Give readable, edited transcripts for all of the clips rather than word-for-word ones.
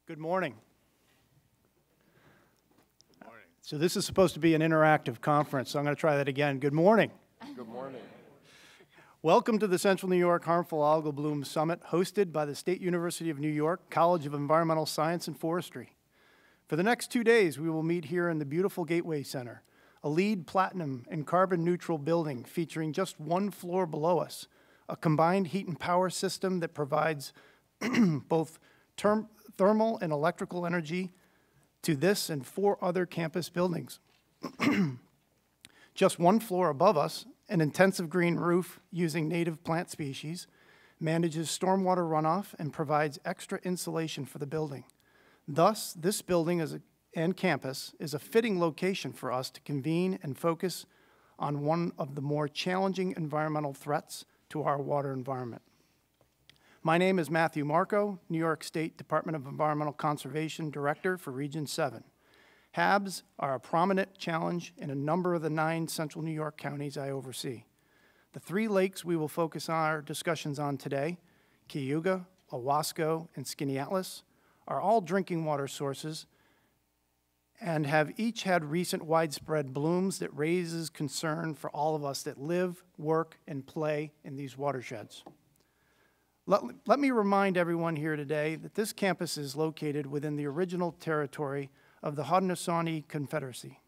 Good morning. Good morning. So this is supposed to be an interactive conference, so I'm going to try that again. Good morning. Good morning. Welcome to the Central New York Harmful Algal Bloom Summit, hosted by the State University of New York College of Environmental Science and Forestry. For the next 2 days, we will meet here in the beautiful Gateway Center, a LEED Platinum and carbon-neutral building featuring just one floor below us, a combined heat and power system that provides both thermal and electrical energy to this and 4 other campus buildings. Just one floor above us, an intensive green roof using native plant species, manages stormwater runoff and provides extra insulation for the building. Thus, this building and campus is a fitting location for us to convene and focus on one of the more challenging environmental threats to our water environment. My name is Matthew Marco, New York State Department of Environmental Conservation Director for Region 7. HABs are a prominent challenge in a number of the 9 central New York counties I oversee. The 3 lakes we will focus our discussions on today, Cayuga, Owasco, and Skaneateles, are all drinking water sources and have each had recent widespread blooms that raises concern for all of us that live, work, and play in these watersheds. Let me remind everyone here today that this campus is located within the original territory of the Haudenosaunee Confederacy.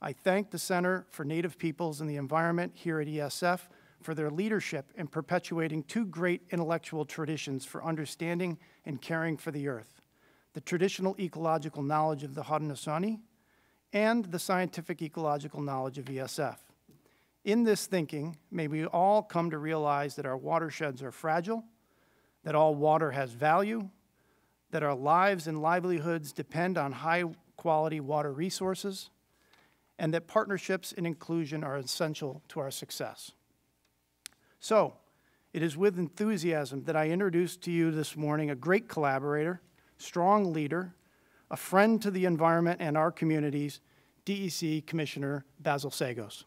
I thank the Center for Native Peoples and the Environment here at ESF for their leadership in perpetuating 2 great intellectual traditions for understanding and caring for the earth: the traditional ecological knowledge of the Haudenosaunee and the scientific ecological knowledge of ESF. In this thinking, may we all come to realize that our watersheds are fragile, that all water has value, that our lives and livelihoods depend on high-quality water resources, and that partnerships and inclusion are essential to our success. So, it is with enthusiasm that I introduce to you this morning a great collaborator, strong leader, a friend to the environment and our communities, DEC Commissioner Basil Sagos.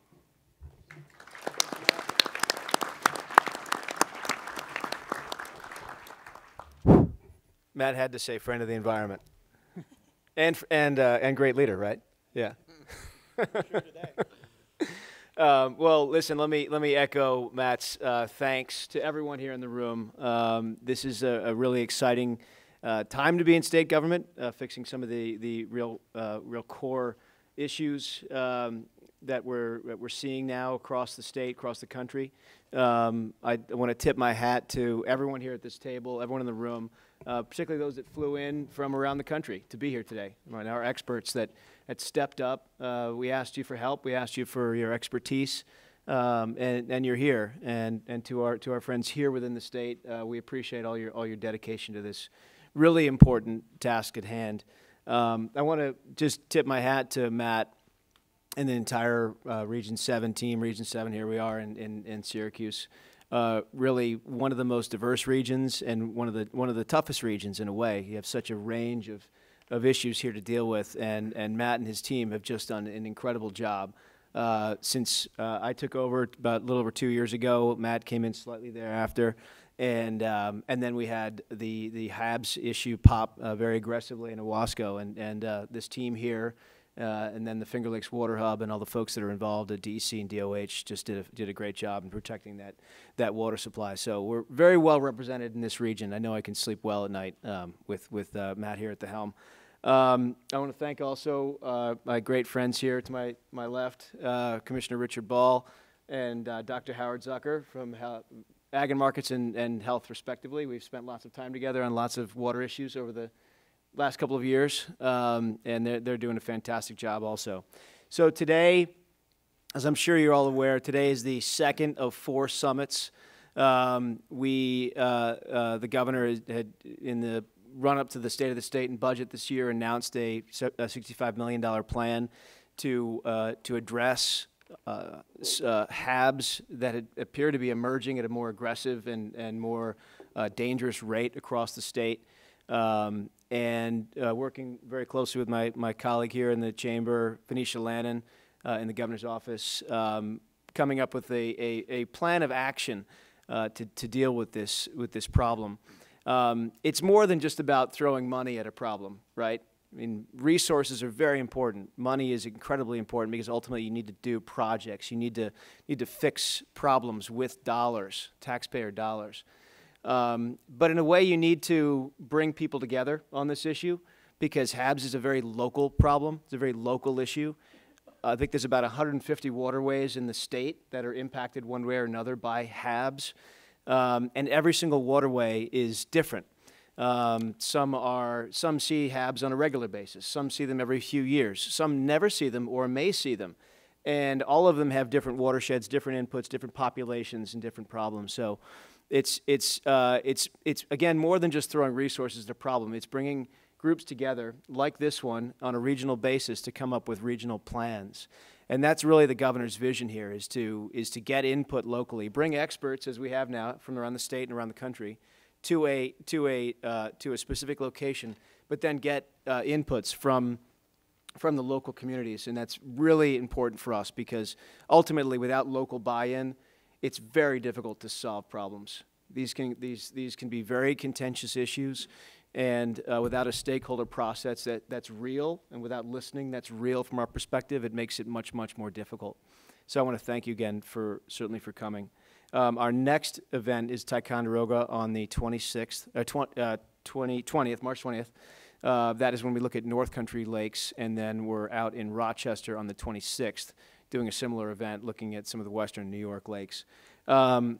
Matt had to say friend of the environment. and great leader, right? Yeah. Sure today. Well, listen, let me echo Matt's thanks to everyone here in the room. This is a really exciting time to be in state government, fixing some of the real core issues that we're seeing now across the state, across the country. I want to tip my hat to everyone here at this table, everyone in the room, particularly those that flew in from around the country to be here today. Right, our experts that stepped up. We asked you for help. We asked you for your expertise, and you're here. And to our friends here within the state, we appreciate all your dedication to this really important task at hand. I want to just tip my hat to Matt and the entire Region 7 team. Region 7, here we are in Syracuse. Really one of the most diverse regions and one of the toughest regions in a way. You have such a range of issues here to deal with, and Matt and his team have just done an incredible job. Since I took over about a little over 2 years ago, Matt came in slightly thereafter, and then we had the HABs issue pop very aggressively in Owasco, and this team here, and then the Finger Lakes Water Hub and all the folks that are involved at DEC and DOH just did a great job in protecting that water supply. So we're very well represented in this region. I know I can sleep well at night with Matt here at the helm. I want to thank also my great friends here to my left, Commissioner Richard Ball and Dr. Howard Zucker from Ag and Markets and Health, respectively. We've spent lots of time together on lots of water issues over the last couple of years, and they're doing a fantastic job also. So today, as I'm sure you're all aware, today is the second of 4 summits. The governor had, in the run-up to the State of the State and budget this year, announced a $65 million plan to address HABs that appear to be emerging at a more aggressive and more dangerous rate across the state. And working very closely with my colleague here in the chamber, Phoenicia Lannon, in the governor's office, coming up with a plan of action to deal with this problem. It's more than just about throwing money at a problem, right? I mean, resources are very important. Money is incredibly important because ultimately you need to do projects. You need to fix problems with dollars, taxpayer dollars. But in a way, you need to bring people together on this issue because HABs is a very local problem. It's a very local issue. I think there's about 150 waterways in the state that are impacted one way or another by HABs. And every single waterway is different. Some see HABs on a regular basis. Some see them every few years. Some never see them or may see them. And all of them have different watersheds, different inputs, different populations, and different problems. So it's again, more than just throwing resources at a problem. It's bringing groups together like this one on a regional basis to come up with regional plans. And that's really the governor's vision here, is to get input locally, bring experts, as we have now, from around the state and around the country, to a specific location, but then get inputs from the local communities. And that's really important for us because ultimately, without local buy-in, it's very difficult to solve problems. These can be very contentious issues. And without a stakeholder process that's real, and without listening that's real from our perspective, it makes it much, much more difficult. So I want to thank you again certainly for coming. Our next event is Ticonderoga on the 20th, March 20th. That is when we look at North Country lakes, and then we're out in Rochester on the 26th doing a similar event looking at some of the western New York lakes. Again,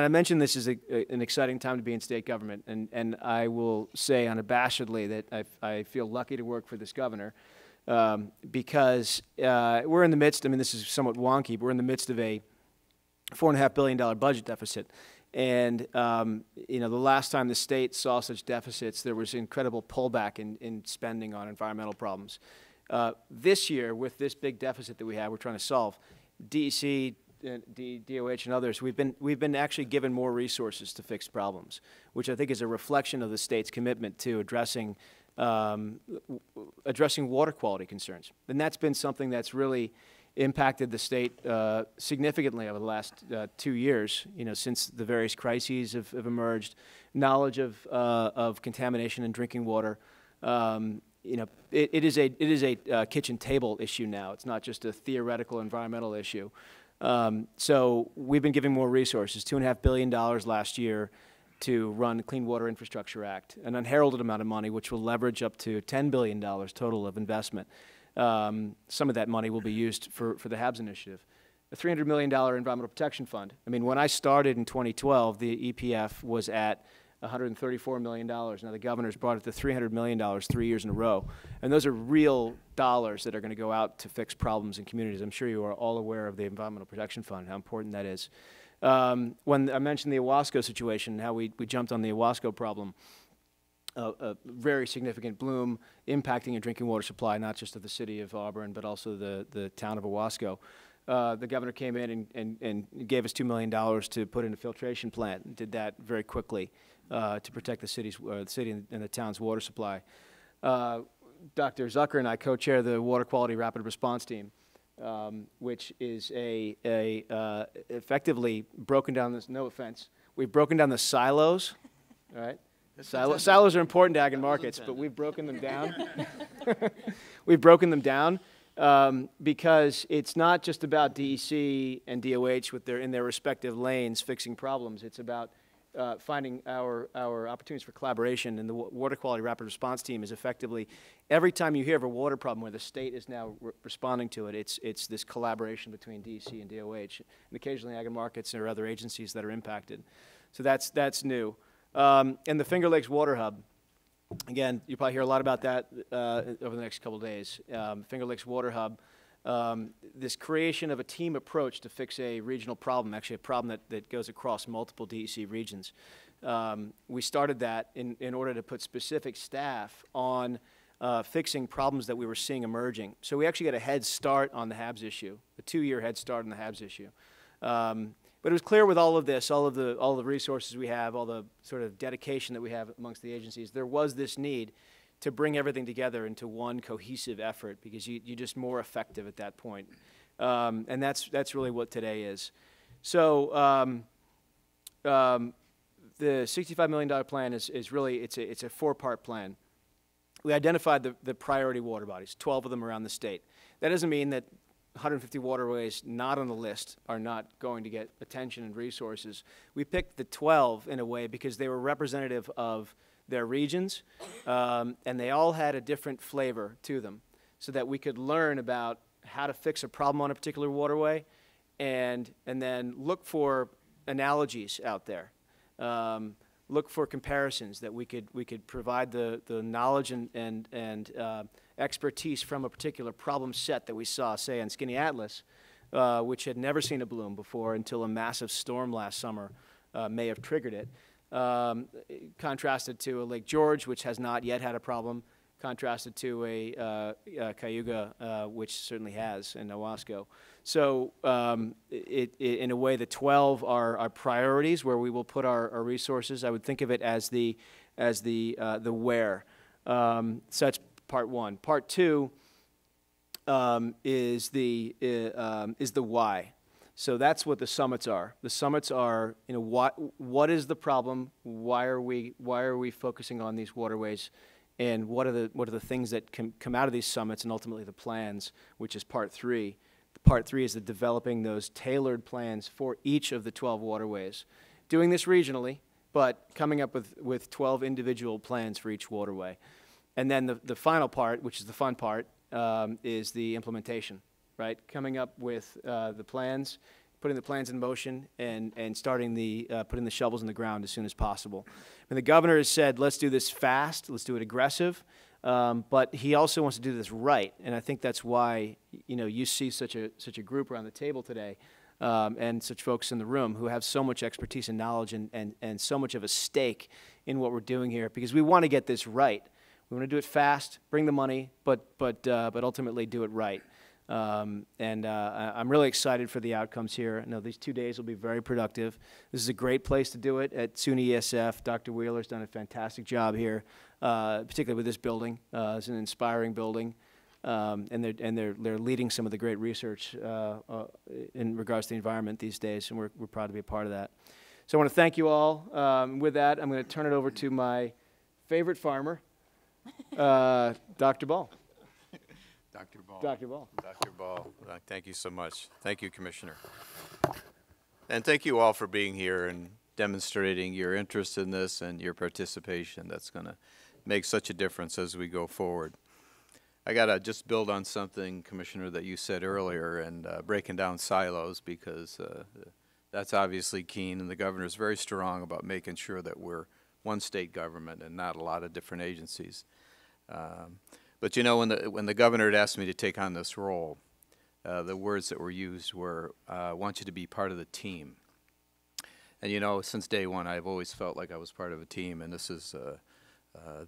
I mentioned this is an exciting time to be in state government, and I will say unabashedly that I feel lucky to work for this governor because we're in the midst, I mean, this is somewhat wonky, but we're in the midst of a $4.5 billion budget deficit. And you know, the last time the state saw such deficits, there was incredible pullback in spending on environmental problems. This year, with this big deficit that we have, we're trying to solve, DEC, DOH and others, we've been actually given more resources to fix problems, which I think is a reflection of the state's commitment to addressing water quality concerns. And that's been something that's really impacted the state significantly over the last 2 years, you know, since the various crises have emerged, knowledge of contamination in drinking water. You know, it is a kitchen table issue now. It's not just a theoretical environmental issue. So we've been giving more resources, $2.5 billion last year to run the Clean Water Infrastructure Act, an unheralded amount of money which will leverage up to $10 billion total of investment. Some of that money will be used for the HABs initiative. A $300 million Environmental Protection Fund. I mean, when I started in 2012, the EPF was at $134 million. Now the governor's brought it to $300 million 3 years in a row. And those are real dollars that are going to go out to fix problems in communities. I'm sure you are all aware of the Environmental Protection Fund, how important that is. When I mentioned the Owasco situation, how we jumped on the Owasco problem, a very significant bloom impacting a drinking water supply, not just of the city of Auburn, but also the town of Owasco. The governor came in and gave us $2 million to put in a filtration plant, and did that very quickly to protect the city and the town's water supply. Dr. Zucker and I co-chair the Water Quality Rapid Response Team, which is effectively broken down this, no offense, we've broken down the silos, all right? Silos are important to ag and markets, but we've broken them down. We've broken them down because it's not just about DEC and DOH in their respective lanes fixing problems. It's about finding our opportunities for collaboration. And the Water Quality Rapid Response Team is effectively, every time you hear of a water problem where the state is now responding to it, it's this collaboration between DEC and DOH, and occasionally ag and markets or other agencies that are impacted. So that's new. And the Finger Lakes Water Hub, again, you'll probably hear a lot about that over the next couple of days. Finger Lakes Water Hub, this creation of a team approach to fix a regional problem, actually a problem that goes across multiple DEC regions. We started that in order to put specific staff on fixing problems that we were seeing emerging. So we actually got a head start on the HABs issue, a 2-year head start on the HABs issue. But it was clear with all of this, all the resources we have, all the sort of dedication that we have amongst the agencies, there was this need to bring everything together into one cohesive effort because you're just more effective at that point. And that's really what today is. So the the $65 million plan is really, it's a four-part plan. We identified the priority water bodies, 12 of them around the state. That doesn't mean that 150 waterways not on the list are not going to get attention and resources. We picked the 12 in a way because they were representative of their regions, and they all had a different flavor to them, so that we could learn about how to fix a problem on a particular waterway, and then look for analogies out there. Look for comparisons that we could provide the knowledge and expertise from a particular problem set that we saw, say, on Skinny Atlas, which had never seen a bloom before until a massive storm last summer may have triggered it. Contrasted to a Lake George, which has not yet had a problem, contrasted to a Cayuga, which certainly has, and Owasco. So in a way, the 12 are priorities where we will put our resources. I would think of it as the where. So that's part one. Part two is the why. So that's what the summits are. The summits are, what is the problem? Why are we focusing on these waterways? And what are the things that can come out of these summits, and ultimately the plans, which is part three. Part three is the developing those tailored plans for each of the 12 waterways. Doing this regionally, but coming up with 12 individual plans for each waterway. And then the final part, which is the fun part, is the implementation, right? Coming up with the plans, putting the plans in motion, and starting putting the shovels in the ground as soon as possible. And the governor has said, let's do this fast, let's do it aggressive, but he also wants to do this right, and I think that's why you see such a group around the table today, and such folks in the room who have so much expertise and knowledge and so much of a stake in what we're doing here, because we want to get this right. We want to do it fast, bring the money, but ultimately do it right. I'm really excited for the outcomes here. I know these 2 days will be very productive. This is a great place to do it at SUNY ESF. Dr. Wheeler's done a fantastic job here, particularly with this building. It's an inspiring building, and they're leading some of the great research in regards to the environment these days, and we're proud to be a part of that. So I want to thank you all. With that, I'm going to turn it over to my favorite farmer, Dr. Ball. Dr. Ball. Dr. Ball. Dr. Ball, thank you so much. Thank you, Commissioner. And thank you all for being here and demonstrating your interest in this and your participation. That's going to make such a difference as we go forward. I got to just build on something, Commissioner, that you said earlier, and breaking down silos, because that's obviously keen, and the governor's very strong about making sure that we're one state government and not a lot of different agencies. But when the governor had asked me to take on this role, the words that were used were, I want you to be part of the team. And since day one, I've always felt like I was part of a team, and this is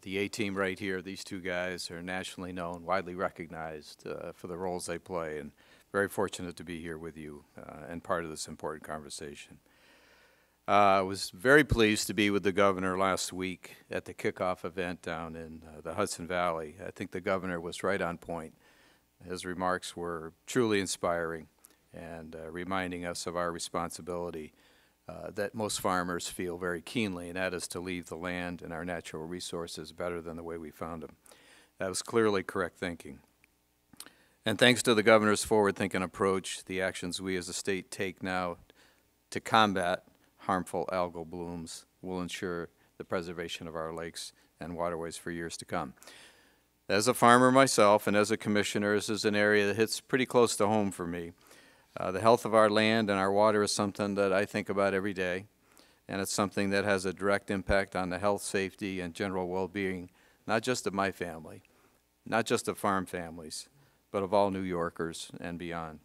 the A-team right here. These two guys are nationally known, widely recognized for the roles they play, and very fortunate to be here with you and part of this important conversation. I was very pleased to be with the governor last week at the Kickoff event down in the Hudson Valley. I think the governor was right on point. His remarks were truly inspiring and reminding us of our responsibility that most farmers feel very keenly, and that is to leave the land and our natural resources better than the way we found them. That was clearly correct thinking. And thanks to the governor's forward-thinking approach, the actions we as a state take now to combat harmful algal blooms will ensure the preservation of our lakes and waterways for years to come. As a farmer myself and as a commissioner, this is an area that hits pretty close to home for me. The health of our land and our water is something that I think about every day, and it's something that has a direct impact on the health, safety, and general well-being, not just of my family, not just of farm families, but of all New Yorkers and beyond.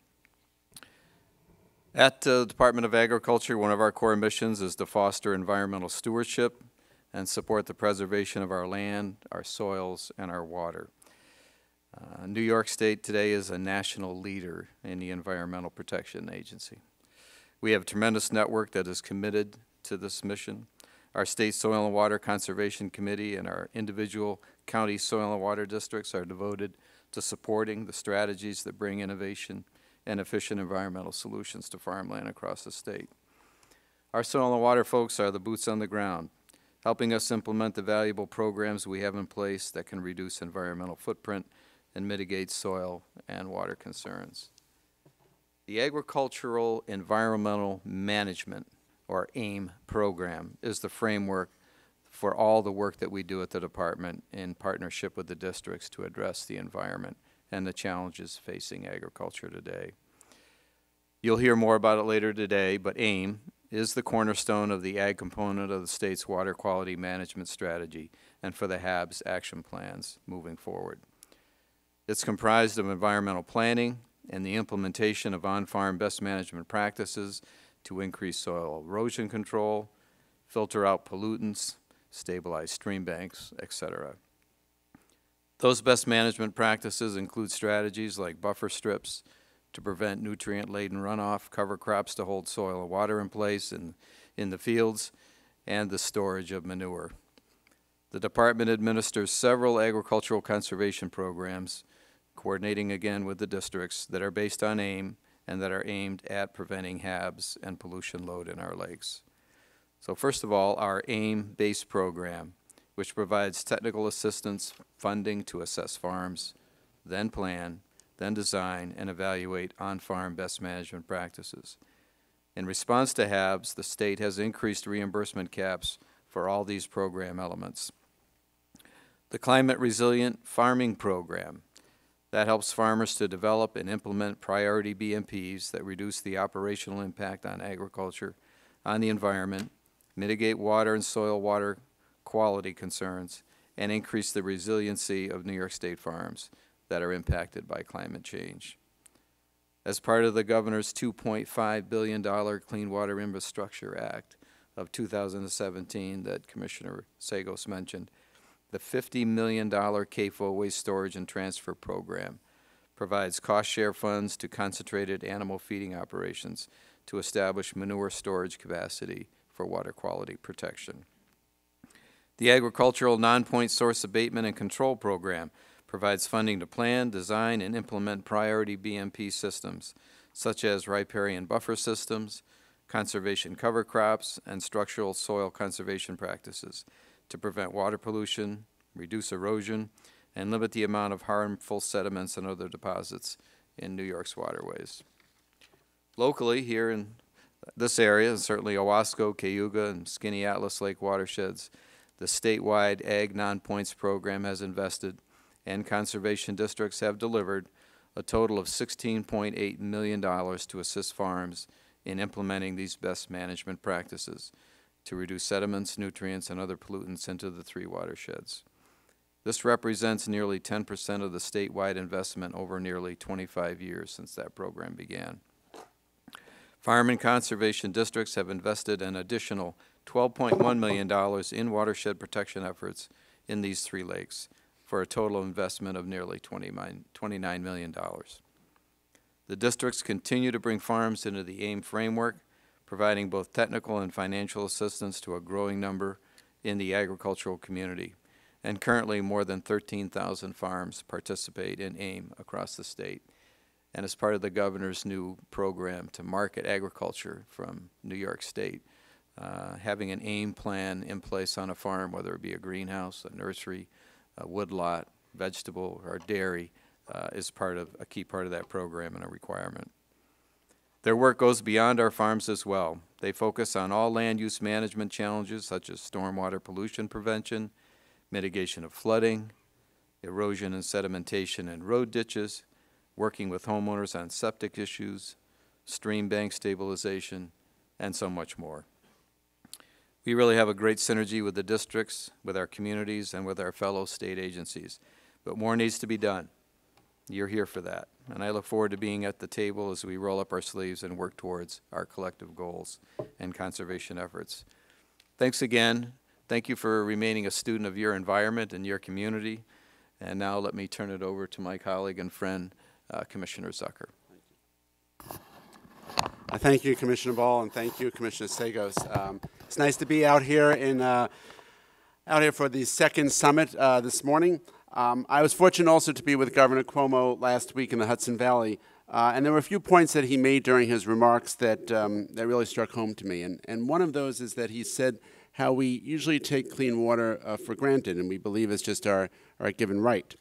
At the Department of Agriculture, one of our core missions is to foster environmental stewardship and support the preservation of our land, our soils, and our water. New York State today is a national leader in the Environmental Protection Agency. We have a tremendous network that is committed to this mission. Our State Soil and Water Conservation Committee and our individual county soil and water districts are devoted to supporting the strategies that bring innovation and efficient environmental solutions to farmland across the state. Our soil and water folks are the boots on the ground, helping us implement the valuable programs we have in place that can reduce environmental footprint and mitigate soil and water concerns. The Agricultural Environmental Management, or AIM program, is the framework for all the work that we do at the department in partnership with the districts to address the environment and the challenges facing agriculture today. You'll hear more about it later today, but AIM is the cornerstone of the ag component of the state's water quality management strategy and for the HAB's action plans moving forward. It's comprised of environmental planning and the implementation of on-farm best management practices to increase soil erosion control, filter out pollutants, stabilize stream banks, etc. Those best management practices include strategies like buffer strips to prevent nutrient-laden runoff, cover crops to hold soil and water in place in the fields, and the storage of manure. The department administers several agricultural conservation programs, coordinating again with the districts, that are based on AIM and that are aimed at preventing HABs and pollution load in our lakes. So first of all, our AIM-based program, which provides technical assistance funding to assess farms, then plan, then design and evaluate on-farm best management practices. In response to HABs, the state has increased reimbursement caps for all these program elements. The Climate Resilient Farming Program, that helps farmers to develop and implement priority BMPs that reduce the operational impact on agriculture, on the environment, mitigate water and soil water quality concerns, and increase the resiliency of New York State farms that are impacted by climate change. As part of the Governor's $2.5 billion Clean Water Infrastructure Act of 2017 that Commissioner Sagos mentioned, the $50 million CAFO Waste Storage and Transfer Program provides cost-share funds to concentrated animal feeding operations to establish manure storage capacity for water quality protection. The Agricultural Non-Point Source Abatement and Control Program provides funding to plan, design, and implement priority BMP systems, such as riparian buffer systems, conservation cover crops, and structural soil conservation practices to prevent water pollution, reduce erosion, and limit the amount of harmful sediments and other deposits in New York's waterways. Locally, here in this area, and certainly Owasco, Cayuga, and Skinny Atlas Lake watersheds, the statewide Ag Non-Points program has invested, and conservation districts have delivered a total of $16.8 million to assist farms in implementing these best management practices to reduce sediments, nutrients, and other pollutants into the three watersheds. This represents nearly 10% of the statewide investment over nearly 25 years since that program began. Farm and conservation districts have invested an additional $12.1 million in watershed protection efforts in these three lakes for a total investment of nearly $29 million. The districts continue to bring farms into the AIM framework, providing both technical and financial assistance to a growing number in the agricultural community. And currently, more than 13,000 farms participate in AIM across the state. And as part of the governor's new program to market agriculture from New York State, having an AIM plan in place on a farm, whether it be a greenhouse, a nursery, a woodlot, vegetable, or dairy, is a key part of that program and a requirement. Their work goes beyond our farms as well. They focus on all land use management challenges such as stormwater pollution prevention, mitigation of flooding, erosion and sedimentation in road ditches, working with homeowners on septic issues, stream bank stabilization, and so much more. We really have a great synergy with the districts, with our communities, and with our fellow state agencies, but more needs to be done. You're here for that, and I look forward to being at the table as we roll up our sleeves and work towards our collective goals and conservation efforts. Thanks again. Thank you for remaining a student of your environment and your community. And now let me turn it over to my colleague and friend, Commissioner Zucker. Thank you, Commissioner Ball, and thank you, Commissioner Sagos. It's nice to be out here for the second summit this morning. I was fortunate also to be with Governor Cuomo last week in the Hudson Valley And there were a few points that he made during his remarks that, that really struck home to me. And one of those is that he said how we usually take clean water for granted, and we believe it's just our given right.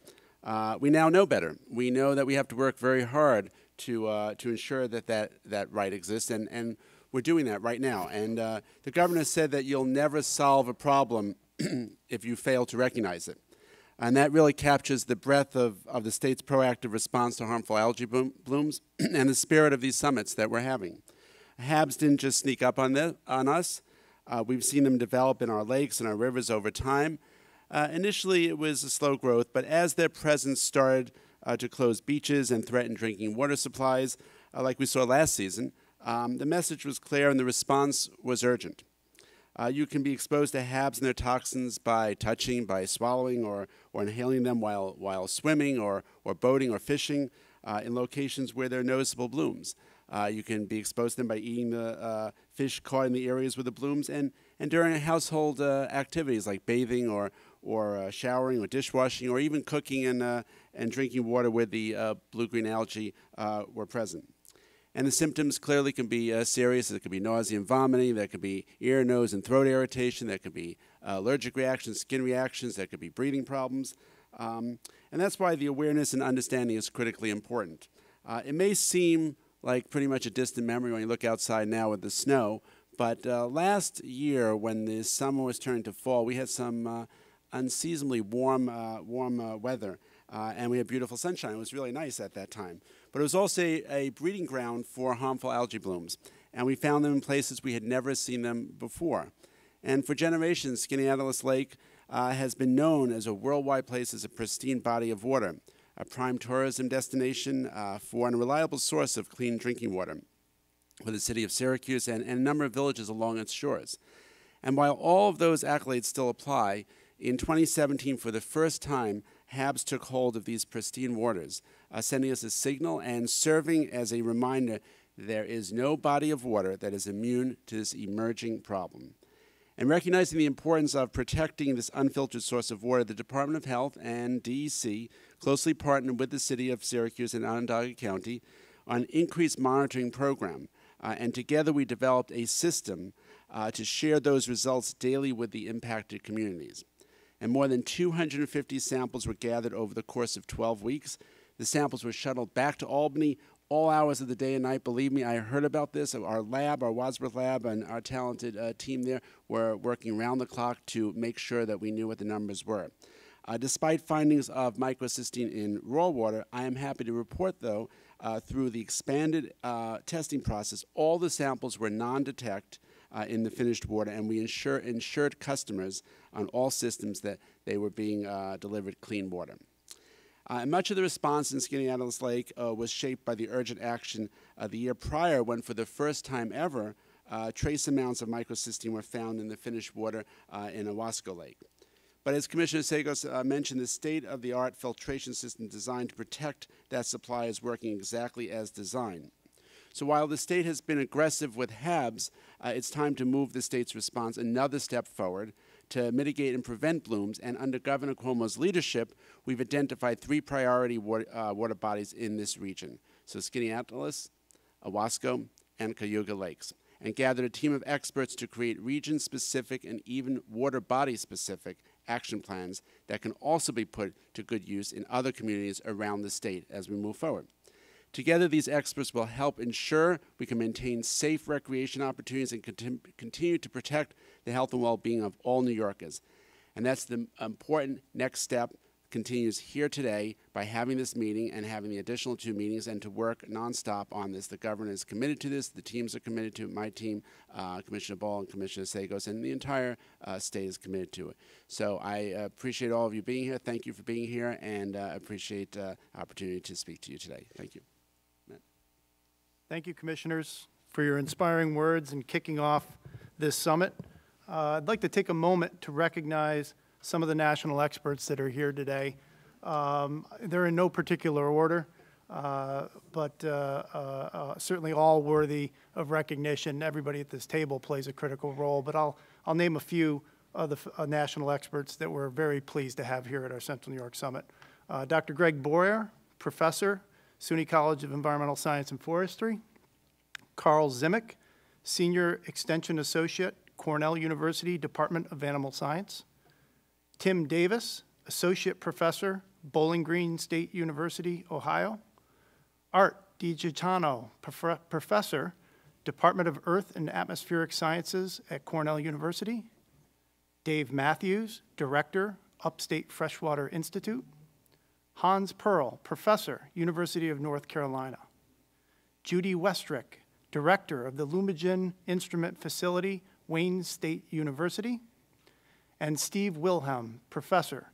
We now know better. We know that we have to work very hard to ensure that right exists, and we're doing that right now. And the governor said that you'll never solve a problem if you fail to recognize it. And that really captures the breadth of the state's proactive response to harmful algae blooms and the spirit of these summits that we're having. HABs didn't just sneak up on us. We've seen them develop in our lakes and our rivers over time. Initially, it was a slow growth, but as their presence started to close beaches and threaten drinking water supplies, like we saw last season, the message was clear and the response was urgent. You can be exposed to HABs and their toxins by touching, by swallowing, or inhaling them while swimming or boating or fishing in locations where there are noticeable blooms. You can be exposed to them by eating the fish caught in the areas with the blooms, and during household activities like bathing or showering or dishwashing or even cooking and drinking water where the blue-green algae were present. And the symptoms clearly can be serious. There could be nausea and vomiting. There could be ear, nose, and throat irritation. There could be allergic reactions, skin reactions. There could be breathing problems. And that's why the awareness and understanding is critically important. It may seem like pretty much a distant memory when you look outside now with the snow, but last year when the summer was turning to fall, we had some unseasonably warm weather. And we had beautiful sunshine. It was really nice at that time. But it was also a breeding ground for harmful algae blooms. And we found them in places we had never seen them before. And for generations, Skaneateles Lake has been known as a worldwide place as a pristine body of water, a prime tourism destination for and a reliable source of clean drinking water for the city of Syracuse and a number of villages along its shores. And while all of those accolades still apply, in 2017, for the first time, HABs took hold of these pristine waters, sending us a signal and serving as a reminder there is no body of water that is immune to this emerging problem. And recognizing the importance of protecting this unfiltered source of water, the Department of Health and DEC closely partnered with the city of Syracuse and Onondaga County on an increased monitoring program. And together we developed a system to share those results daily with the impacted communities. And more than 250 samples were gathered over the course of 12 weeks. The samples were shuttled back to Albany all hours of the day and night. Believe me, I heard about this. Our lab, our Wadsworth lab, and our talented team there were working around the clock to make sure that we knew what the numbers were. Despite findings of microcystine in raw water, I am happy to report, though, through the expanded testing process, all the samples were non-detect in the finished water, and we ensured customers on all systems that they were being delivered clean water. And much of the response in Skaneateles Lake was shaped by the urgent action the year prior when, for the first time ever, trace amounts of microcystine were found in the finished water in Owasco Lake. But as Commissioner Sagos mentioned, the state-of-the-art filtration system designed to protect that supply is working exactly as designed. So while the state has been aggressive with HABs, it's time to move the state's response another step forward to mitigate and prevent blooms. And under Governor Cuomo's leadership, we've identified 3 priority water bodies in this region. So Skaneateles, Owasco, and Cayuga Lakes, and gathered a team of experts to create region-specific and even water body-specific action plans that can also be put to good use in other communities around the state as we move forward. Together, these experts will help ensure we can maintain safe recreation opportunities and continue to protect the health and well-being of all New Yorkers. And that's the important next step, continues here today by having this meeting and having the additional 2 meetings and to work nonstop on this. The governor is committed to this. The teams are committed to it. My team, Commissioner Ball and Commissioner Sagos, and the entire state is committed to it. So I appreciate all of you being here. Thank you for being here, and appreciate the opportunity to speak to you today. Thank you. Thank you, Commissioners, for your inspiring words and kicking off this summit. I'd like to take a moment to recognize some of the national experts that are here today. They're in no particular order, but certainly all worthy of recognition. Everybody at this table plays a critical role, but I'll name a few of the national experts that we're very pleased to have here at our Central New York Summit. Dr. Greg Boyer, Professor, SUNY College of Environmental Science and Forestry. Carl Zimick, Senior Extension Associate, Cornell University, Department of Animal Science. Tim Davis, Associate Professor, Bowling Green State University, Ohio. Art DiGiacomo, Professor, Department of Earth and Atmospheric Sciences at Cornell University. Dave Matthews, Director, Upstate Freshwater Institute. Hans Pearl, Professor, University of North Carolina. Judy Westrick, Director of the Lumigen Instrument Facility, Wayne State University. And Steve Wilhelm, Professor,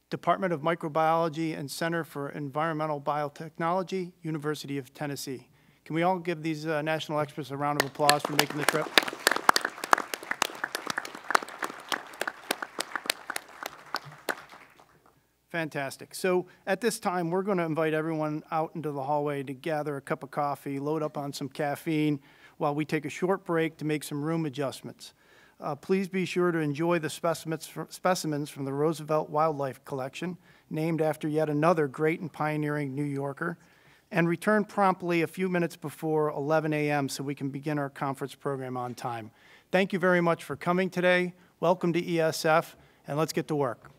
Department of Microbiology and Center for Environmental Biotechnology, University of Tennessee. Can we all give these national experts a round of applause for making the trip? Fantastic. So at this time, we're going to invite everyone out into the hallway to gather a cup of coffee, load up on some caffeine, while we take a short break to make some room adjustments. Please be sure to enjoy the specimens from the Roosevelt Wildlife Collection, named after yet another great and pioneering New Yorker, and return promptly a few minutes before 11 a.m. so we can begin our conference program on time. Thank you very much for coming today. Welcome to ESF, and let's get to work.